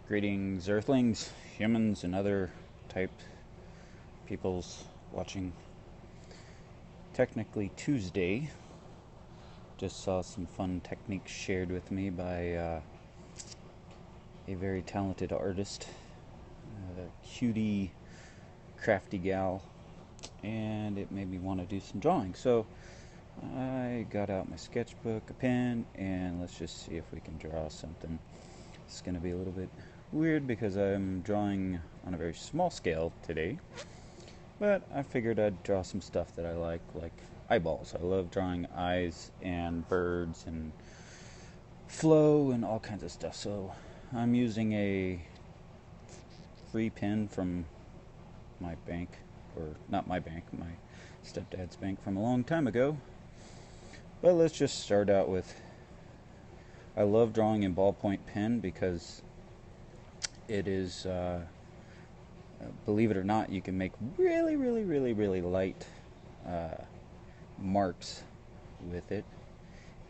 Greetings, Earthlings, humans, and other type peoples watching. Technically Tuesday. Just saw some fun techniques shared with me by a very talented artist, a cutie, crafty gal, and it made me want to do some drawing. So I got out my sketchbook, a pen, and let's just see if we can draw something. It's going to be a little bit weird because I'm drawing on a very small scale today, but I figured I'd draw some stuff that I like eyeballs. I love drawing eyes and birds and flow and all kinds of stuff. So I'm using a free pen from my bank, or not my bank, my stepdad's bank from a long time ago. But let's just start out with, I love drawing in ballpoint pen because it is, believe it or not, you can make really light marks with it,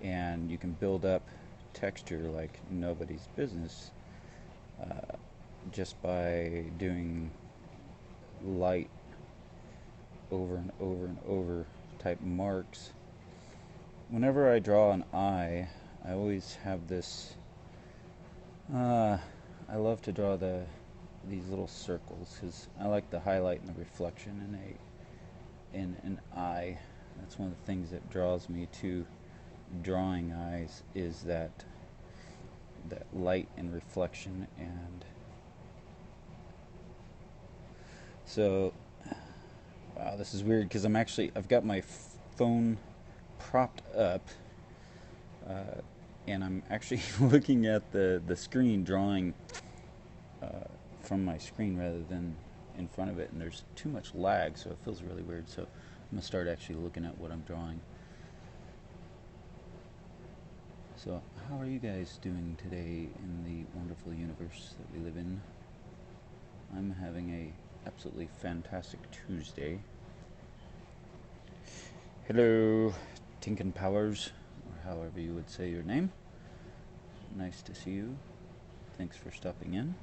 and you can build up texture like nobody's business just by doing light over and over and over type marks. Whenever I draw an eye, I always have this, I love to draw these little circles because I like the highlight and the reflection in an eye. That's one of the things that draws me to drawing eyes, is that light and reflection. And so, wow, this is weird because I've got my phone propped up, and I'm actually looking at the screen, drawing from my screen rather than in front of it, and there's too much lag, so it feels really weird. So I'm going to start actually looking at what I'm drawing. So how are you guys doing today in the wonderful universe that we live in? I'm having a absolutely fantastic Tuesday. Hello, Tinkin Powers, or however you would say your name. Nice to see you. Thanks for stopping in.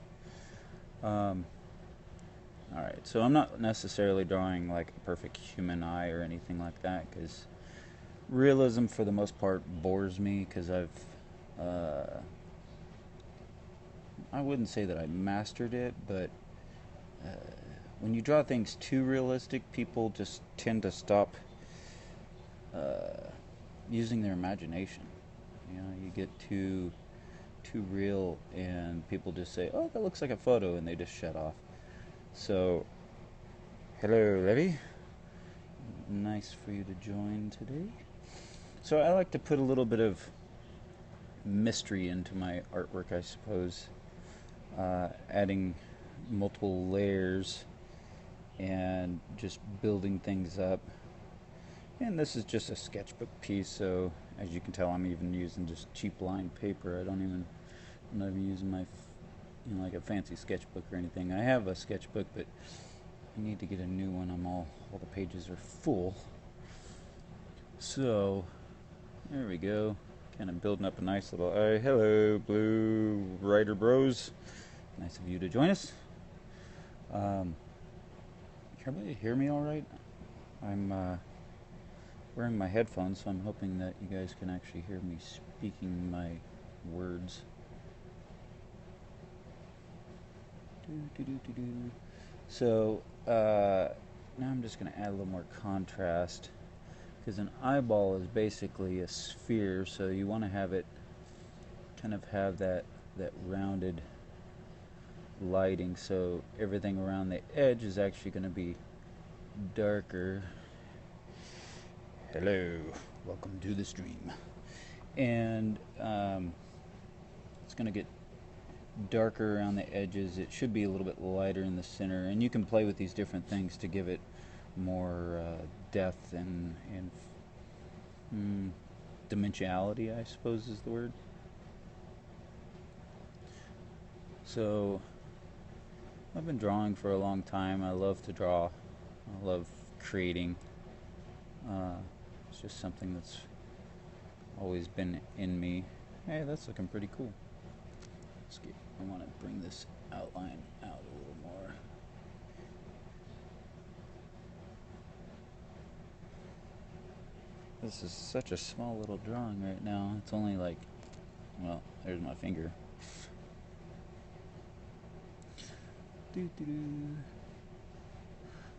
Alright, so I'm not necessarily drawing like a perfect human eye or anything like that, because realism for the most part bores me, because I wouldn't say that I mastered it, but when you draw things too realistic, people just tend to stop using their imagination. You know, you get too real and people just say, oh, that looks like a photo, and they just shut off. So hello, Levy, nice for you to join today. So I like to put a little bit of mystery into my artwork, I suppose, adding multiple layers and just building things up. And this is just a sketchbook piece, so as you can tell, I'm even using just cheap lined paper. I'm not even using my, like a fancy sketchbook or anything. I have a sketchbook, but I need to get a new one. All the pages are full. So there we go. Kind of building up a nice little eye. Hello, Blue Rider Bros. Nice of you to join us. Can everybody hear me all right? I'm wearing my headphones, so I'm hoping that you guys can actually hear me speaking my words. So now I'm just going to add a little more contrast, because an eyeball is basically a sphere, so you want to have it kind of have that rounded lighting, so everything around the edge is actually going to be darker. Hello, welcome to the stream. And it's going to get darker around the edges. It should be a little bit lighter in the center, and you can play with these different things to give it more depth and dimensionality, I suppose is the word. So I've been drawing for a long time. I love to draw. I love creating. It's just something that's always been in me. Hey, that's looking pretty cool. Let's get I want to bring this outline out a little more. This is such a small little drawing right now. It's only like, well, there's my finger.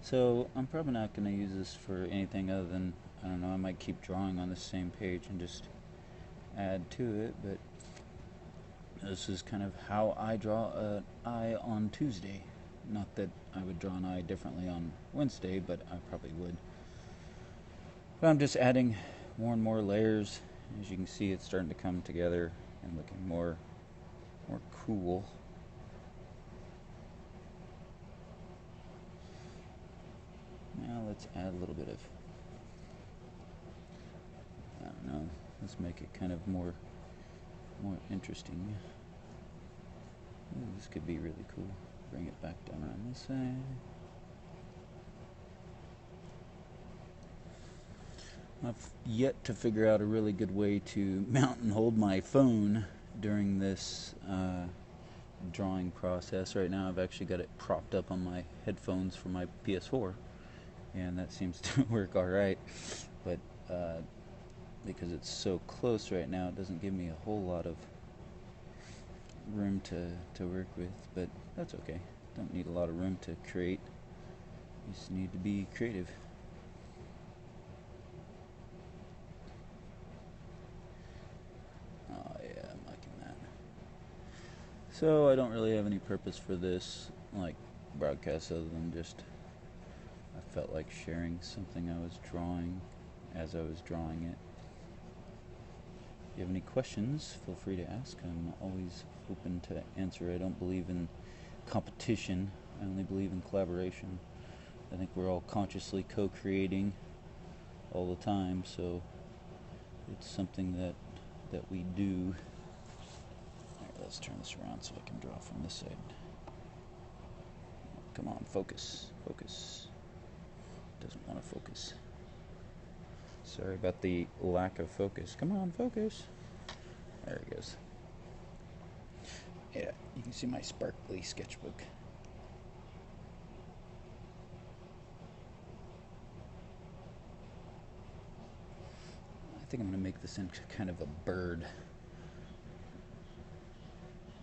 So I'm probably not going to use this for anything other than, I don't know, I might keep drawing on the same page and just add to it, but this is kind of how I draw an eye on Tuesday. Not that I would draw an eye differently on Wednesday, but I probably would. But I'm just adding more and more layers. As you can see, it's starting to come together and looking more cool. Now let's add a little bit of, I don't know, let's make it kind of more interesting. Ooh, this could be really cool. Bring it back down around this side. I've yet to figure out a really good way to mount and hold my phone during this drawing process. Right now I've actually got it propped up on my headphones for my PS4, and that seems to work alright, but because it's so close right now, it doesn't give me a whole lot of room to work with, but that's okay. Don't need a lot of room to create. You just need to be creative. Oh yeah, I'm liking that. So I don't really have any purpose for this, like, broadcast, other than just I felt like sharing something I was drawing as I was drawing it. If you have any questions, feel free to ask. I'm always open to answer. I don't believe in competition. I only believe in collaboration. I think we're all consciously co-creating all the time, so it's something that we do. Alright, let's turn this around so I can draw from this side. Come on, focus. Focus. Doesn't want to focus. Sorry about the lack of focus. Come on, focus. There it goes. Yeah, you can see my sparkly sketchbook. I think I'm going to make this into kind of a bird.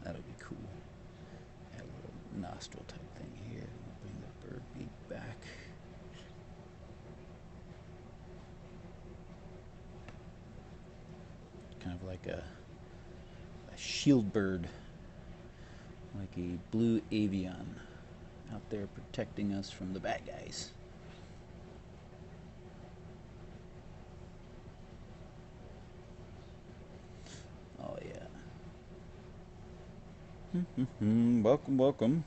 That'll be cool. Add a little nostril type thing here. Bring the bird beak back. Kind of like a shield bird, like a blue avian out there protecting us from the bad guys. Oh yeah. Welcome, welcome.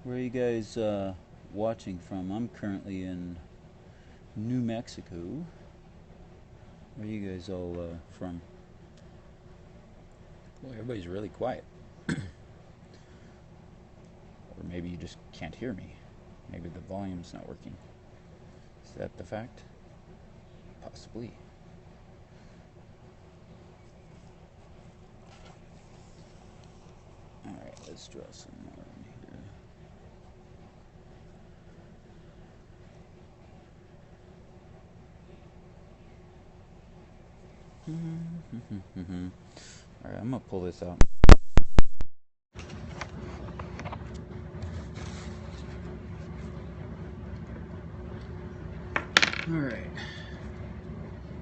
Where are you guys watching from? I'm currently in New Mexico. Where are you guys all from? Well, everybody's really quiet. Or maybe you just can't hear me. Maybe the volume's not working. Is that the fact? Possibly. Alright, let's draw some more in here. Alright, I'm gonna pull this out. Alright.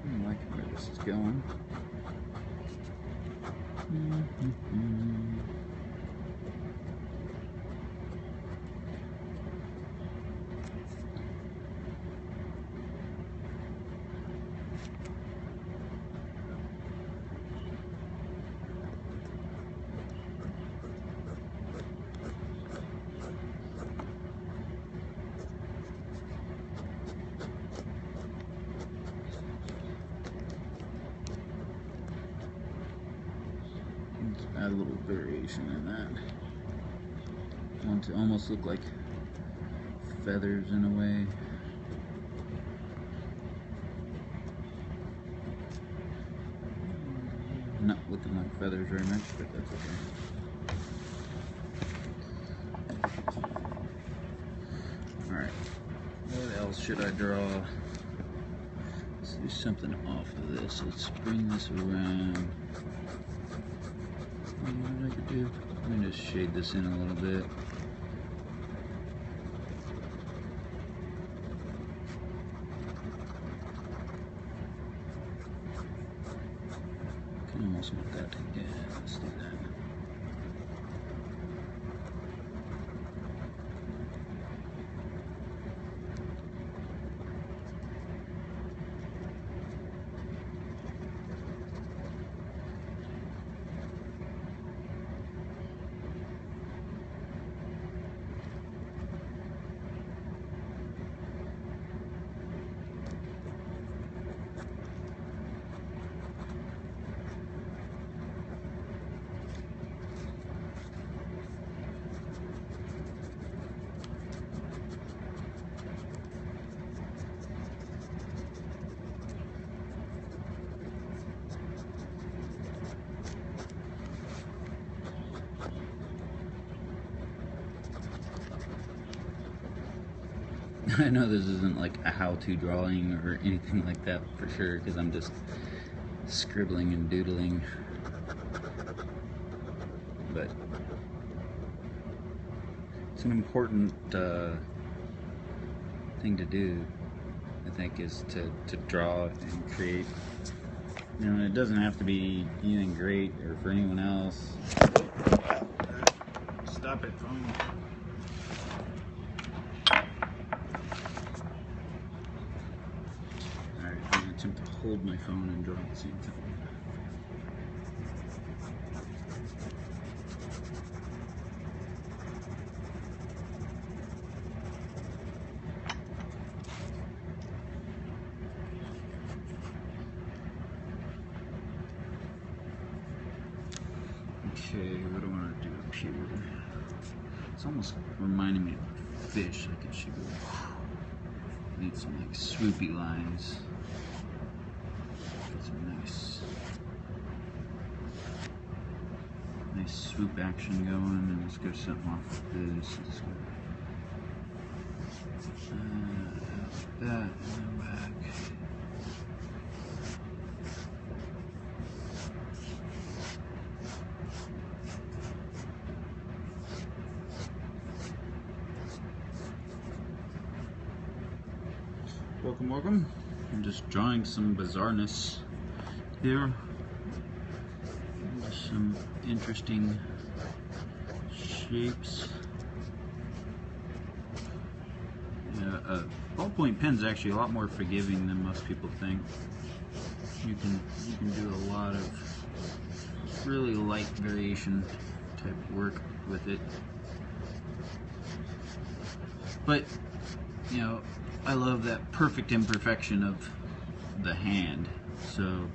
I like where this is going. Add a little variation in that. I want to almost look like feathers in a way. not looking like feathers very much, but that's okay. Alright, what else should I draw? Let's do something off of this. Let's bring this around. What I could do? Let me just shade this in a little bit. I almost want that to get. Let's do that. I know this isn't like a how-to drawing or anything like that for sure, because I'm just scribbling and doodling, but it's an important thing to do, I think, is to draw and create. You know, it doesn't have to be anything great or for anyone else. Stop it, phone. Attempt to hold my phone and draw at the same time. Okay, what do I want to do up here? It's almost reminding me of a fish I could shoot. Need some like swoopy lines. Nice swoop action going, and let's go something off of this. Let's go that, and then back. Welcome, welcome. I'm just drawing some bizarreness here. Some interesting shapes. Yeah, ballpoint pen's actually a lot more forgiving than most people think. You can do a lot of really light variation type work with it. But you know, I love that perfect imperfection of the hand. So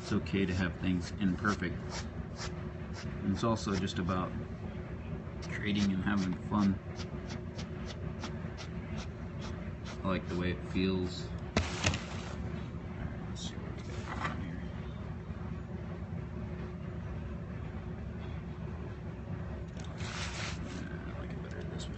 it's okay to have things imperfect. And it's also just about creating and having fun. I like the way it feels. Let's see what we got here. I like it better this way.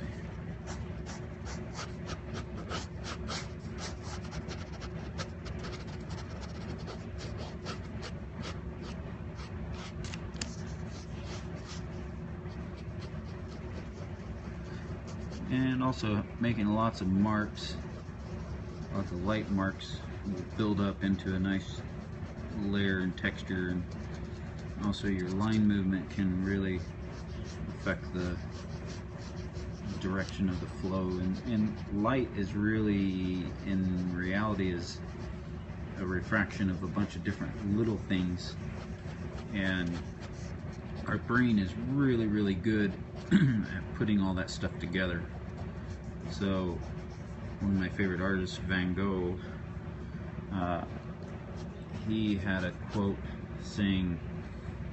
And also making lots of marks, lots of light marks will build up into a nice layer and texture, and also your line movement can really affect the direction of the flow. And light is really, in reality, is a refraction of a bunch of different little things, and our brain is really good at putting all that stuff together. So one of my favorite artists, Van Gogh, he had a quote saying,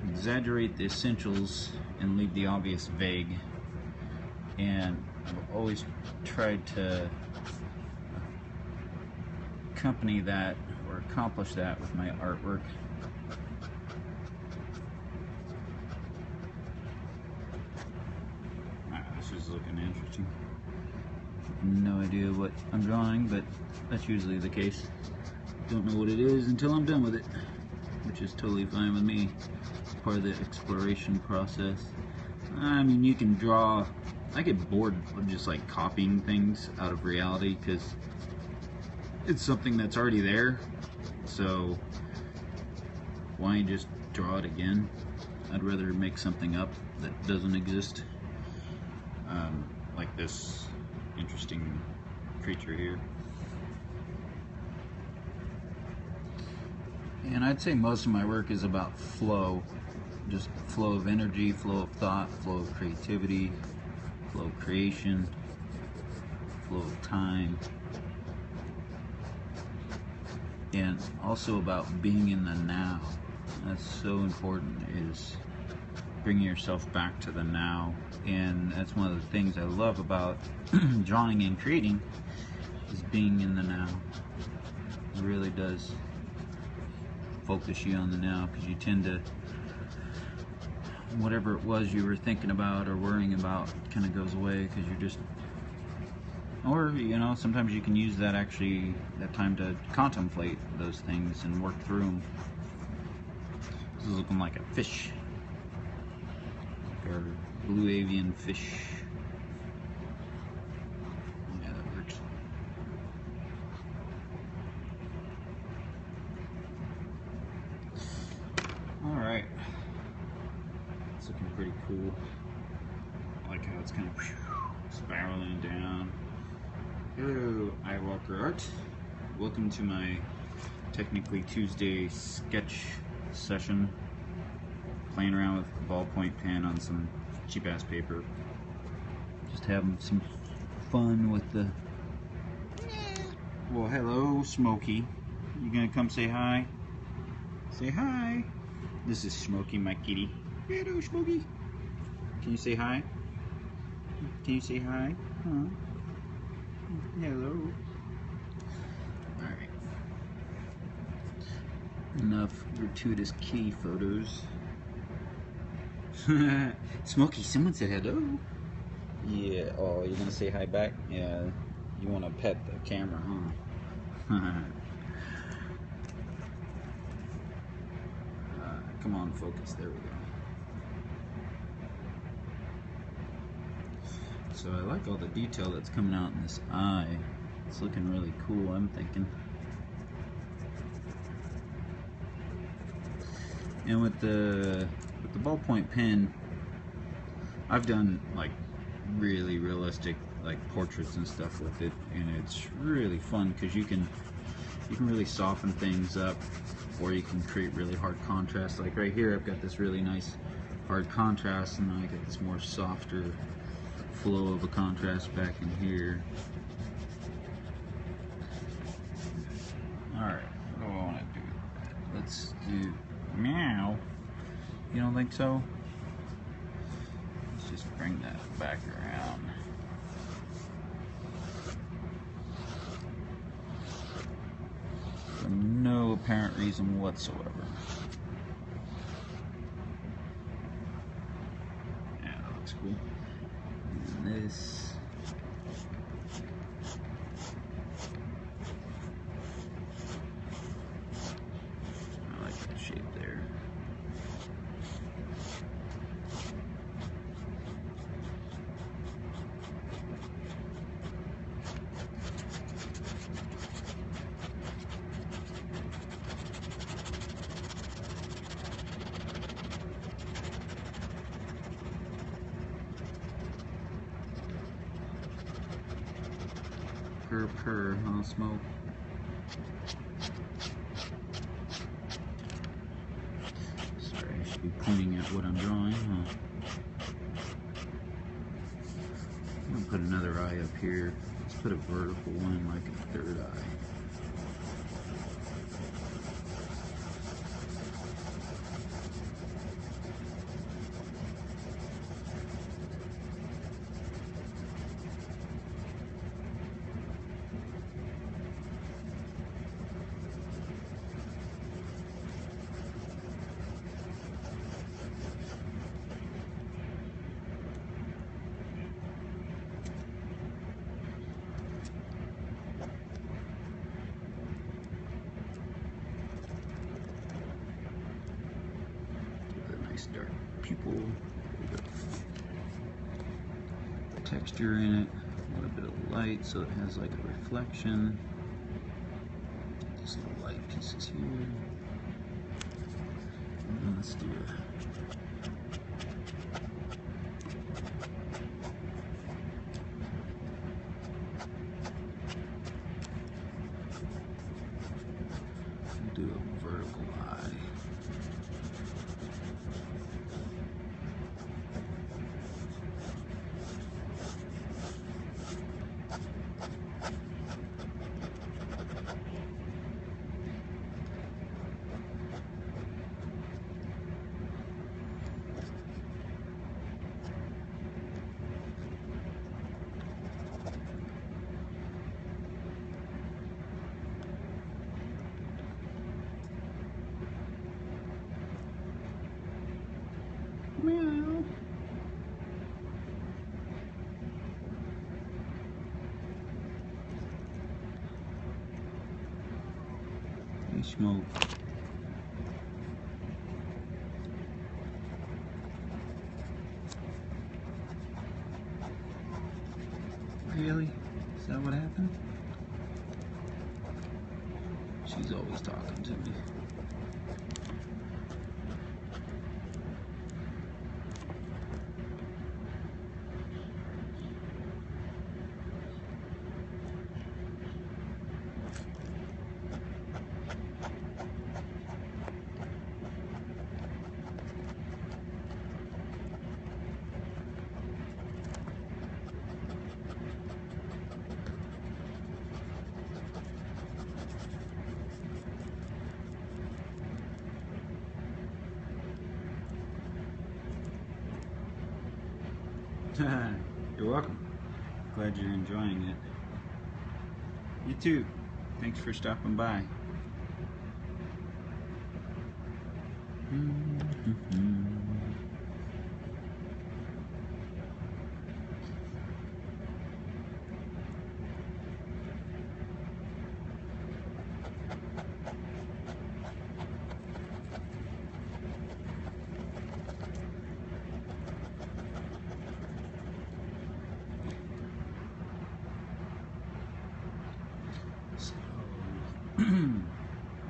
"Exaggerate the essentials and leave the obvious vague." And I've always tried to accompany that or accomplish that with my artwork. is looking interesting. No idea what I'm drawing, but that's usually the case. Don't know what it is until I'm done with it, which is totally fine with me. It's part of the exploration process. I mean, you can draw. I get bored of just like copying things out of reality because it's something that's already there. So why just draw it again? I'd rather make something up that doesn't exist. Like this interesting creature here. And I'd say most of my work is about flow. Just flow of energy, flow of thought, flow of creativity, flow of creation, flow of time. And also about being in the now. That's so important, is bringing yourself back to the now. And that's one of the things I love about drawing and creating, is being in the now. It really does focus you on the now, because you tend to, whatever it was you were thinking about or worrying about kind of goes away, because you're just, or you know, sometimes you can use that time to contemplate those things and work through them. This is looking like a fish, or blue avian fish. Yeah, that works. Alright. It's looking pretty cool. I like how it's kind of spiraling down. Hello, iWalker Art. Welcome to my technically Tuesday sketch session. Playing around with a ballpoint pen on some cheap ass paper. Just having some fun with the. Well, hello, Smokey. You gonna come say hi? Say hi. This is Smokey, my kitty. Hello, Smokey. Can you say hi? Can you say hi? Huh? Hello. Alright. Enough gratuitous kitty photos. Smokey, someone said hello. Yeah, oh, you're gonna say hi back? Yeah, you wanna pet the camera, huh? Come on, focus, there we go. So I like all the detail that's coming out in this eye. It's looking really cool, I'm thinking. And with the ballpoint pen, I've done like really realistic like portraits and stuff with it, and it's really fun because you can really soften things up, or you can create really hard contrast. Like right here, I've got this really nice hard contrast, and then I get this more softer flow of a contrast back in here. Alright, what do I want to do? Let's do meow. You don't think so? Let's just bring that back around. For no apparent reason whatsoever. Yeah, that looks cool. And this. I like that shape there. Purr, huh, Smoke? Sorry, I should be pointing at what I'm drawing, huh? I'm gonna put another eye up here. Let's put a vertical one, like a third eye. nice dark pupil. Texture in it, a little bit of light so it has like a reflection. These little light pieces here. And let's do a vertical eye. Meow. Hey, smoke. Really? Is that what happened? She's always talking to me. You're welcome. Glad you're enjoying it. You too. Thanks for stopping by.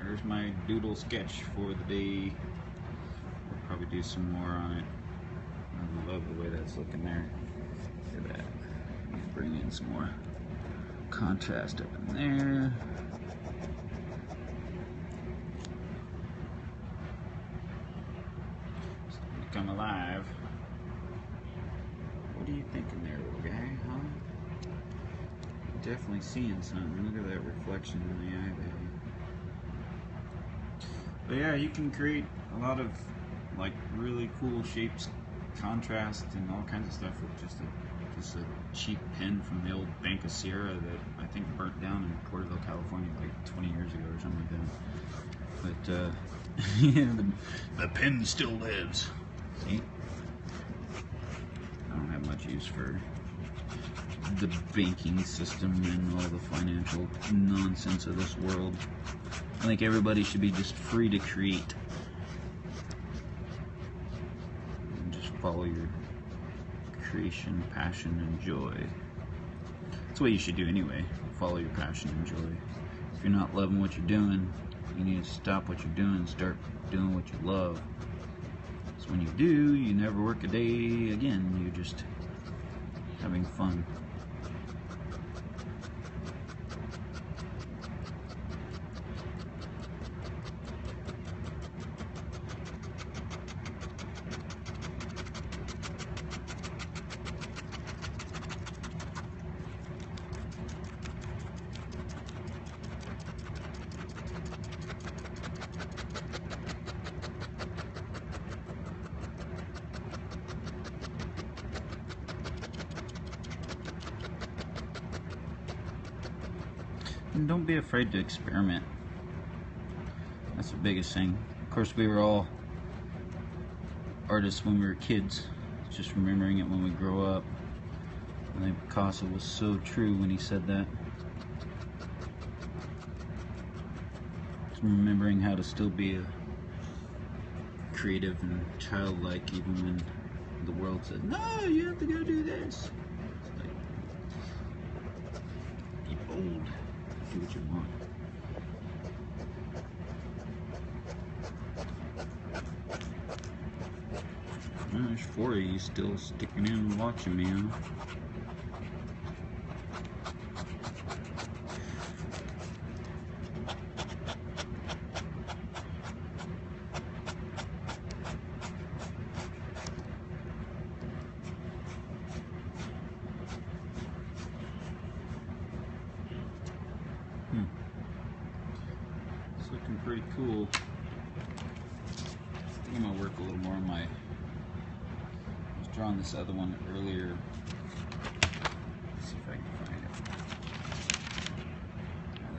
There's my doodle sketch for the day. We'll probably do some more on it. I love the way that's looking there. Look at that. Bring in some more contrast up in there. Come alive. What are you thinking there, little guy, huh? Definitely seeing something. Look at that reflection in the eye there. But yeah, you can create a lot of like really cool shapes, contrast, and all kinds of stuff with just a cheap pen from the old Bank of Sierra that I think burnt down in Porterville, California like 20 years ago or something like that. But yeah, the pen still lives. See? I don't have much use for the banking system and all the financial nonsense of this world. I think everybody should be just free to create. And just follow your creation, passion, and joy. That's what you should do anyway. Follow your passion and joy. If you're not loving what you're doing, you need to stop what you're doing and start doing what you love. So when you do, you never work a day again. You're just having fun. And don't be afraid to experiment. That's the biggest thing. Of course, we were all artists when we were kids. It's just remembering it when we grow up. I think Picasso was so true when he said that. Just remembering how to still be a creative and childlike, even when the world says, no, you have to go do this. It's like, be bold, do what you want. Well, there's 4 of you still sticking in and watching me, huh? It's looking pretty cool. I think I'm gonna work a little more on my. I was drawing this other one earlier. Let's see if I can find it.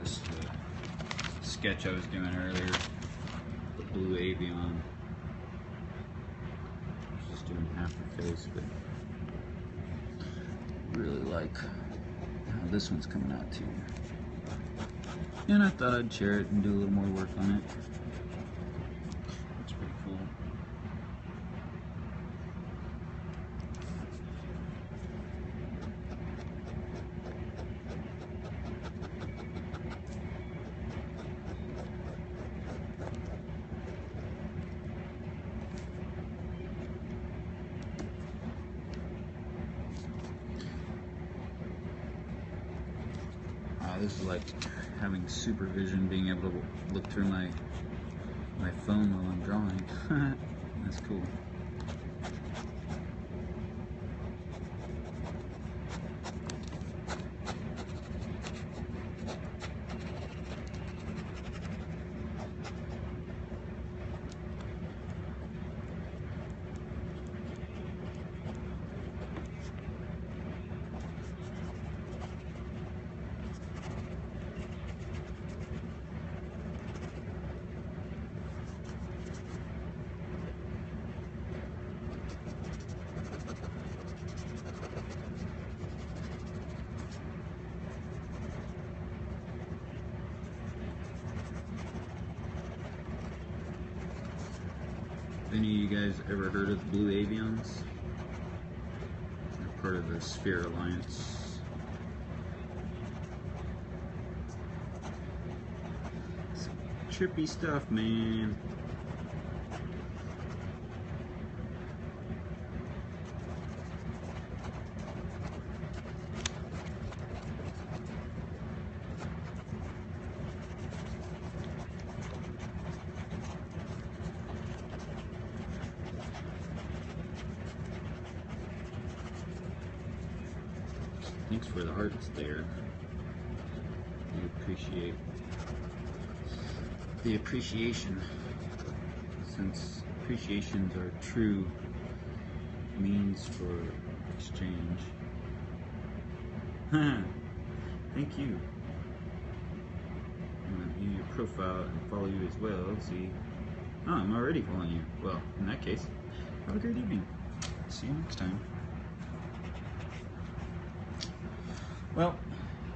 This is the sketch I was doing earlier. The blue avian. I was just doing half the face, but I really like how this one's coming out too. And I thought I'd share it and do a little more work on it. It's pretty cool. This is like having supervision, being able to look through my phone while I'm drawing. That's cool. Any of you guys ever heard of the Blue Avians? They're part of the Sphere Alliance. Some trippy stuff, man. Thanks for the hearts there. We appreciate the appreciation, since appreciations are true means for exchange. Thank you. I'm gonna view your profile and follow you as well. See. Oh, I'm already following you. Well, in that case, have a great evening. See you next time. Well,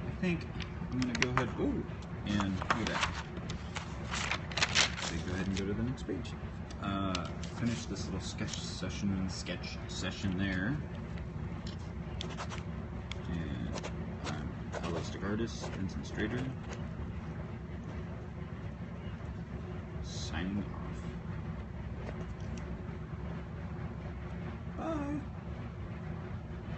I think I'm going to go ahead and look at that. So go ahead and go to the next page. Finish this little sketch session there. And I'm Allowistic artist, Vincent Strader, signing off.